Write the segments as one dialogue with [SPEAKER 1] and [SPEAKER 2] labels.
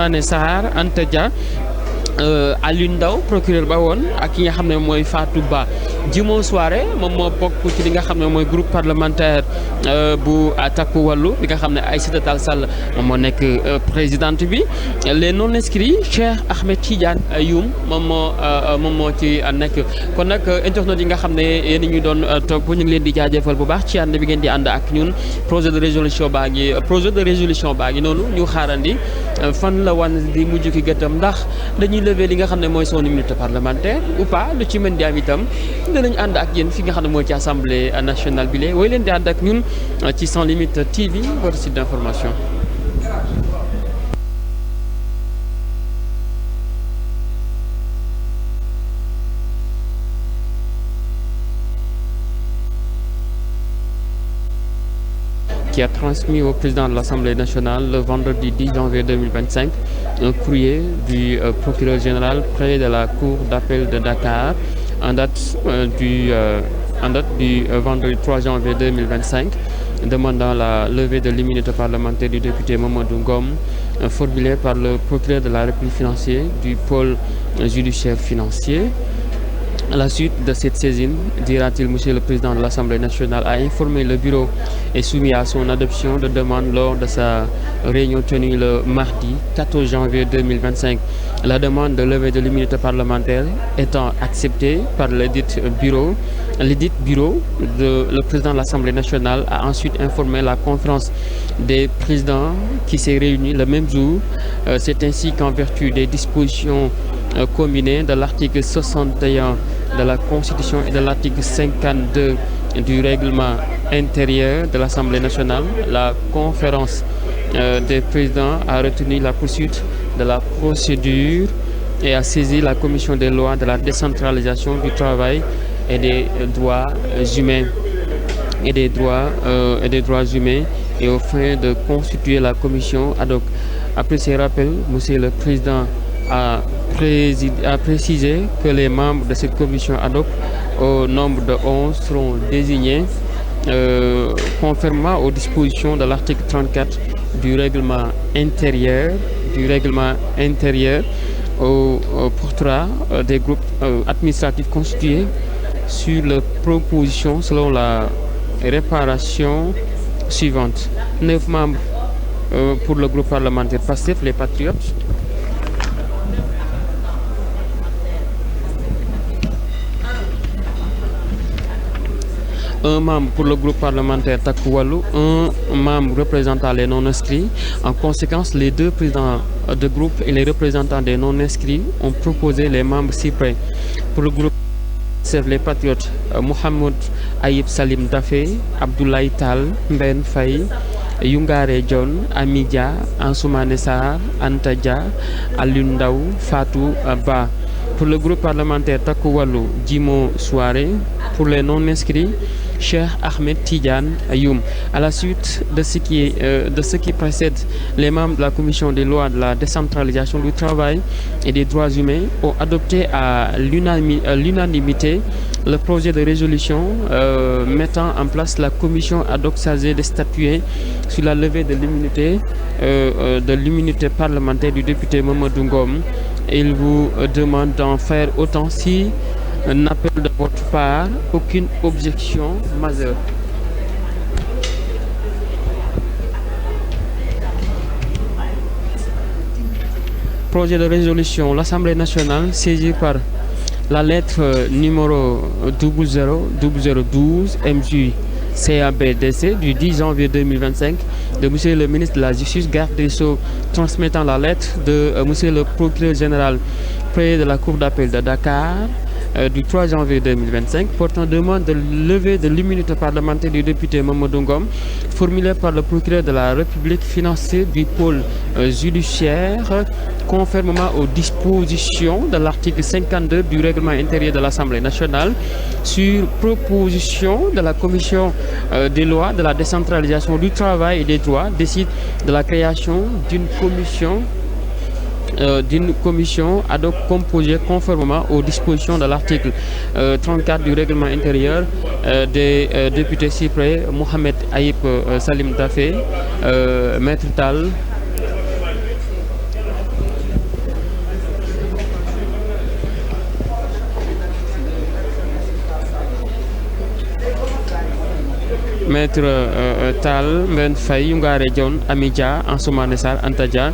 [SPEAKER 1] Ansoumana Sarr Anta Dia Alioune Ndao procureur ba woon ak ki nga xam ne mooy Fatou Ba Djimo Souaré moom moo bokk ci li nga xam ne mooy groupe parlementaire bu Takku Wallu bi nga xam ne Aïssata Tall Sall moom moo nekk présidente bi les non inscrits Cheikh Ahmed Tidiane Youm moom moo ci nekk kon nag internautes yi nga xam ne yéen ñu doon topp ñu ngi leen di jaajëfal bu baax ci ànd bi ngeen di ànd ak ñun projet de résolution baa ngi noonu ñu xaarandi fan la wan di mujj ki gëtam ndax dañuy lever li nga xam ne mooy son immunité parlementaire ou pas lu ci mën di am itam dinañ ànd ak yéen fi nga xam ne mooy ci assemblée nationale bi way leen di ànd ak ñun ci Sans Limites TV votre site d'information. Qui a transmis au président de l'Assemblée nationale le vendredi 10 janvier 2025 un courrier du procureur général près de la cour d'appel de Dakar en date du vendredi 3 janvier 2025 demandant la levée de l'immunité parlementaire du député Mamadou Ngom formulée par le procureur de la République financier du pôle judiciaire financier. À la suite de cette saisine, dira-t-il, Monsieur le Président de l'Assemblée nationale a informé le bureau et soumis à son adoption de demande lors de sa réunion tenue le mardi 14 janvier 2025. La demande de levée de l'immunité parlementaire étant acceptée par l'édit bureau, le Président de l'Assemblée nationale a ensuite informé la conférence des présidents qui s'est réunie le même jour. C'est ainsi qu'en vertu des dispositions combinées de l'article 61 de la Constitution et de l'article 52 du règlement intérieur de l'Assemblée nationale, la conférence des présidents a retenu la poursuite de la procédure et a saisi la commission des lois de la décentralisation du travail et des droits humains et au fin de constituer la commission ad hoc. Après ces rappels, Monsieur le Président a précisé que les membres de cette commission ad hoc, au nombre de 11, seront désignés conformément aux dispositions de l'article 34 du règlement intérieur au portrait des groupes administratifs constitués sur les propositions selon la réparation suivante. 9 membres pour le groupe parlementaire PASTEF, les Patriotes. Un membre pour le groupe parlementaire Takku Wallu, un membre représentant les non-inscrits. En conséquence, les deux présidents de groupe et les représentants des non-inscrits ont proposé les membres ci-près. Pour le groupe les Patriotes, Mohamed Ayib Salim Dafé, Abdoulaye Tall, Mben Faye, Youngare John, Amidia, Ansoumana Sarr, Anta Dia, Alioune Ndao, Fatou Ba. Pour le groupe parlementaire Takku Wallu, Djimo Souaré. Pour les non-inscrits, Cheikh Ahmed Tidiane Youm. À la suite de ce qui précède, les membres de la commission des lois de la décentralisation du travail et des droits humains ont adopté à l'unanimité le projet de résolution mettant en place la commission ad hoc chargée de statuer sur la levée de l'immunité parlementaire du député Mamadou Ngom. Il vous demande d'en faire autant si n'appelle de votre part aucune objection majeure. Projet de résolution. L'Assemblée nationale saisie par la lettre numéro 00012 MJ CABDC du 10 janvier 2025 de Monsieur le ministre de la Justice, garde des Sceaux, transmettant la lettre de Monsieur le procureur général près de la Cour d'appel de Dakar du 3 janvier 2025 portant demande de levée de l'immunité parlementaire du député Mamadou Ngom formulée par le procureur de la République financier du pôle judiciaire conformément aux dispositions de l'article 52 du règlement intérieur de l'Assemblée nationale sur proposition de la commission des lois de la décentralisation du travail et des droits décide de la création d'une commission ad hoc composée conformément aux dispositions de l'article 34 du règlement intérieur des députés cyprès Mohamed Ayib Salim Dafé, Maître Tall, Maître Tall Mbène Faye Youngare Dione Amy Dia Ansoumana Sarr Anta Dia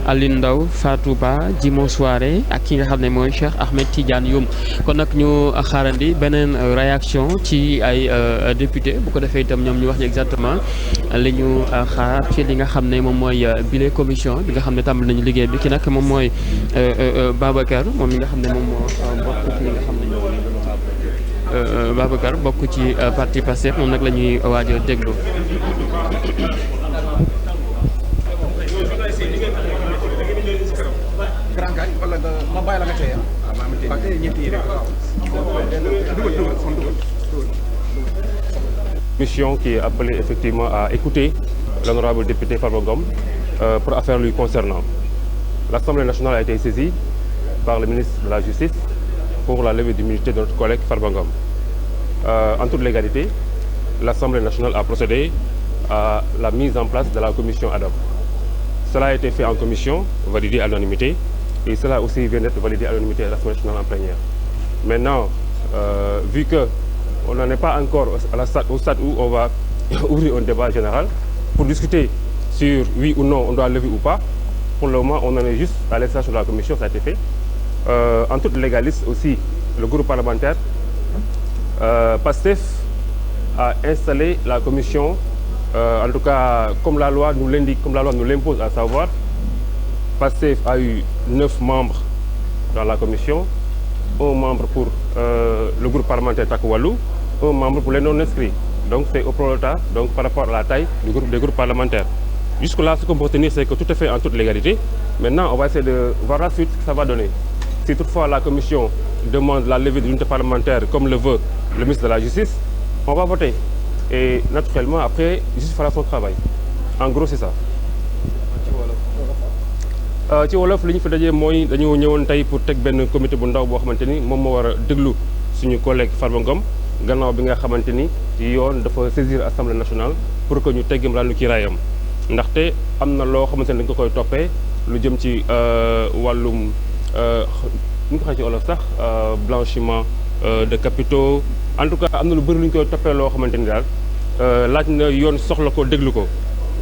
[SPEAKER 1] Aline Ndaw Fatou Ba Djimo Soare ak ki nga xam ne mooy Cheikh Ahmed Tidiane Youm kon nag ñu xaarandi beneen réaction ci ay député bu ko defee itam ñoom ñu wax ñu exactement li ñu xaar ci li nga xam ne moom mooy bile commission bi nga xam ne tàmbali nañu liggéey bi ki nag moom mooy Babacar moom mi nga xam ne moom moo bokk ci li nga xam ne Babacar bokk ci parti Pastef moom nag la ñuy waaj a déglu.
[SPEAKER 2] Mission qui est appelée effectivement à écouter l'honorable député Farba Ngom pour affaires lui concernant. L'Assemblée nationale a été saisie par le ministre de la Justice pour la levée d'immunité de notre collègue Farba Ngom. En toute légalité, l'Assemblée nationale a procédé à la mise en place de la commission ad hoc. Cela a été fait en commission, validé à l'unanimité, et cela aussi vient d'être validé à l'unanimité à l'Assemblée nationale en plénière. Maintenant, vu qu'on n'en est pas encore au stade où on va ouvrir un débat général pour discuter sur oui ou non on doit lever ou pas, pour le moment on en est juste à l'installation de la commission, ça a été fait. En toute légalité aussi, le groupe parlementaire PASTEF a installé la commission, en tout cas comme la loi nous l'indique, comme la loi nous l'impose, à savoir PASTEF a eu 9 membres dans la commission, un membre pour le groupe parlementaire Takku Wallu, un membre pour les non-inscrits. Donc c'est au prorata, donc par rapport à la taille des groupes parlementaires. Jusque-là, ce qu'on peut retenir, c'est que tout est fait en toute légalité. Maintenant, on va essayer de voir la suite que ça va donner. Si toutefois la commission demande la levée de l'unité parlementaire, comme le veut le ministre de la Justice, on va voter. Et naturellement, après, justice fera son travail. En gros, c'est ça. ci wolof li ñu fi dajee mooy dañoo ñëwoon tey pour teg benn comité bu ndaw boo xamante ni moom moo war a déglu suñu collègue Farba Ngom gannaaw bi nga xamante ni yoon dafa saisir assemblée nationale pour que ñu teggim laanu kiiraayam ndaxte am na loo xamante ni dañ ko koy toppee lu jëm ci wàllum ñu ko xamee ci wolof sax blanchiment de capitaux en tout cas am na lu bëri lu ñu koy toppee loo xamante ni daal laaj na yoon soxla ko déglu ko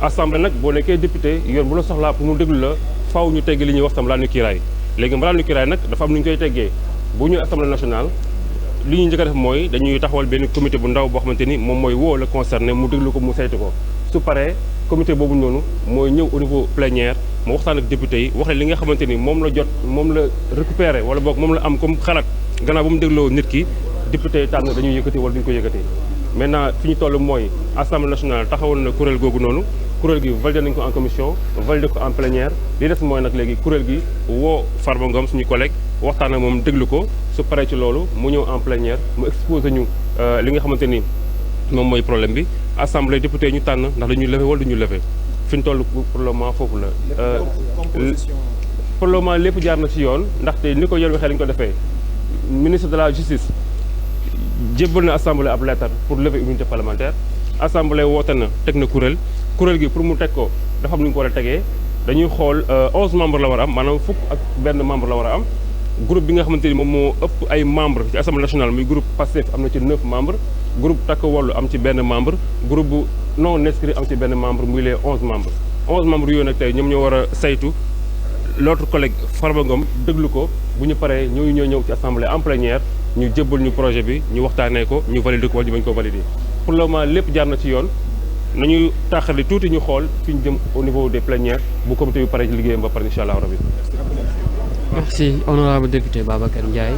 [SPEAKER 2] assemblée nag boo nekkee député yoon bu la soxlaa pour mu déglu la faaw ñu tegg li ñuy wax tam mbalaanu kiiraay léegi mbalaanu kiiraay nag dafa am nu ñu koy teggee bu ñu assemblée nationale li ñuy njëkk a def mooy dañuy taxawal benn comité bu ndaw boo xamante ni moom mooy woo la concerné mu déglu ko mu saytu ko su paree comité boobu noonu mooy ñëw au niveau plénière mu waxtaan ak député yi wax li nga xamante ni moom la jot moom la récupéré wala boog moom la am comme xalaat gannaaw ba mu dégloo nit ki député yi tànn dañuy yëkkati wala duñu ko yëkkati maintenant fi ñu toll mooy assemblée nationale taxawal na kuréel googu noonu kuréel gi validé nañu ko en commission validé ko en plénière li des mooy nag léegi kuréel gi woo Farba Ngom suñu collègue waxtaan ak moom déglu ko su paree ci loolu mu ñëw en plénière mu exposé ñu li nga xamante ni moom mooy problème bi assemblée député ñu tànn ndax dañuy lever wala duñu lever fi ñu toll pour le moment foofu la. pour le moment lépp jaar na ci yoon ndaxte ni ko yoon waxee lañu ko defee ministre de la justice jébbal na assemblée ab lettre pour lever immunité parlementaire assemblée woote na teg na kuréel gi pour mu teg ko dafa am nu ñu ko war a tegee dañuy xool 11 membres la war a am maanaam fukk ak benn membre la war a am groupe bi nga xamante ni moom moo ëpp ay membres ci assemblée nationale muy groupe PASTEF am na ci 9 membres groupe Takku Wallu am ci benn membre groupe bu non inscrit am ci benn membre muy les 11 membres 11 membres yooyu nag tey ñoom ñoo war a saytu l'autre collègue Farba Ngom déglu ko bu ñu paree ñoo ñëw ci assemblée en plénière ñu jébbal ñu projet bi ñu waxtaanee ko ñu valider ko wala ñu bañ ko valider pour le moment lépp jaar na ci yoon nañu taaxali tuuti ñu xool fi ñu jëm au niveau des plénières bu comité bi pare ci liggéeyam ba pare incha allah rabbi.
[SPEAKER 1] Merci honorable député Babacar Ndiaye.